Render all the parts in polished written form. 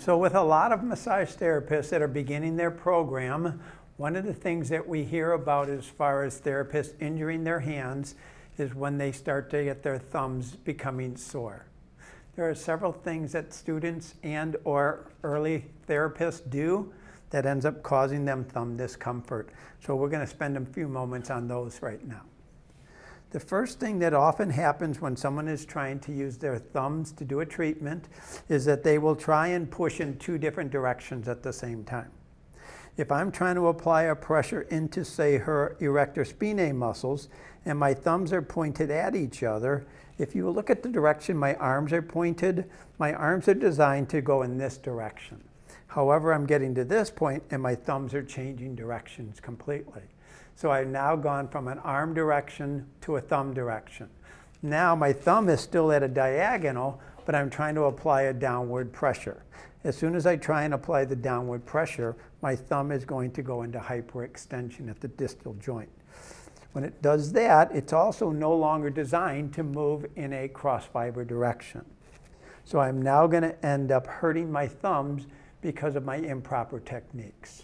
So with a lot of massage therapists that are beginning their program, one of the things that we hear about as far as therapists injuring their hands is when they start to get their thumbs becoming sore. There are several things that students and or early therapists do that ends up causing them thumb discomfort. So we're going to spend a few moments on those right now. The first thing that often happens when someone is trying to use their thumbs to do a treatment is that they will try and push in two different directions at the same time. If I'm trying to apply a pressure into, say, her erector spinae muscles, and my thumbs are pointed at each other, if you look at the direction my arms are pointed, my arms are designed to go in this direction. However, I'm getting to this point and my thumbs are changing directions completely. So I've now gone from an arm direction to a thumb direction. Now my thumb is still at a diagonal, but I'm trying to apply a downward pressure. As soon as I try and apply the downward pressure, my thumb is going to go into hyperextension at the distal joint. When it does that, it's also no longer designed to move in a cross fiber direction. So I'm now going to end up hurting my thumbs because of my improper techniques.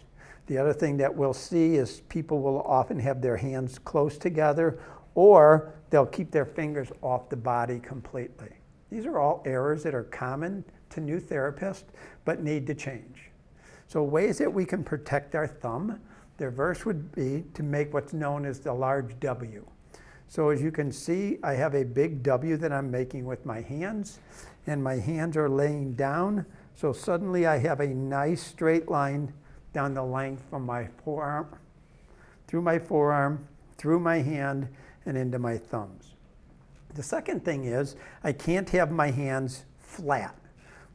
The other thing that we'll see is people will often have their hands close together, or they'll keep their fingers off the body completely. These are all errors that are common to new therapists, but need to change. So ways that we can protect our thumb, the first would be to make what's known as the large W. So as you can see, I have a big W that I'm making with my hands, and my hands are laying down. So suddenly I have a nice straight line down the length from my forearm, through my hand, and into my thumbs. The second thing is I can't have my hands flat.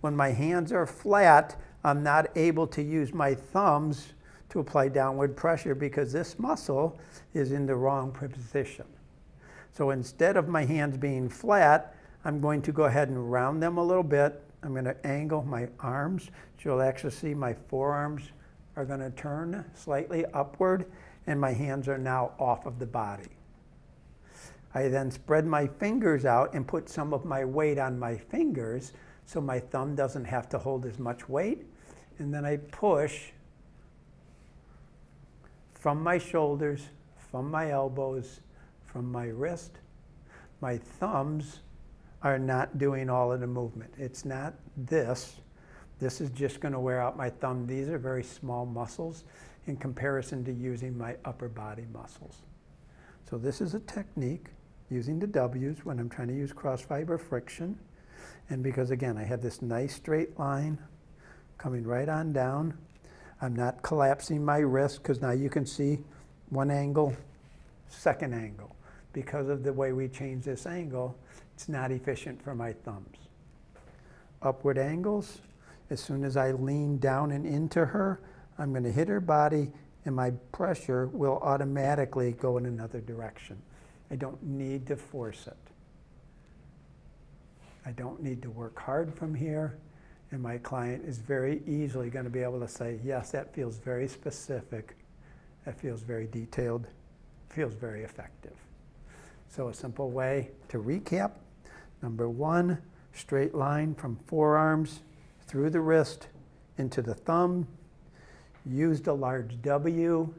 When my hands are flat, I'm not able to use my thumbs to apply downward pressure because this muscle is in the wrong position. So instead of my hands being flat, I'm going to go ahead and round them a little bit. I'm going to angle my arms. So you'll actually see my forearms are going to turn slightly upward, and my hands are now off of the body. I then spread my fingers out and put some of my weight on my fingers so my thumb doesn't have to hold as much weight. And then I push from my shoulders, from my elbows, from my wrist. My thumbs are not doing all of the movement. It's not this. This is just going to wear out my thumb. These are very small muscles in comparison to using my upper body muscles. So this is a technique using the W's when I'm trying to use cross fiber friction. And because again, I have this nice straight line coming right on down. I'm not collapsing my wrist because now you can see one angle, second angle. Because of the way we change this angle, it's not efficient for my thumbs. Upward angles, as soon as I lean down and into her, I'm going to hit her body and my pressure will automatically go in another direction. I don't need to force it. I don't need to work hard from here, and my client is very easily going to be able to say, yes, that feels very specific, that feels very detailed, feels very effective. So a simple way to recap, number one, straight line from forearms through the wrist into the thumb. Use the large W.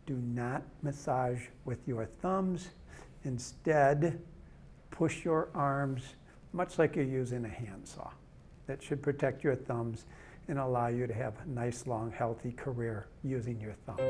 Do not massage with your thumbs. Instead, push your arms much like you're using a handsaw. That should protect your thumbs and allow you to have a nice, long, healthy career using your thumbs.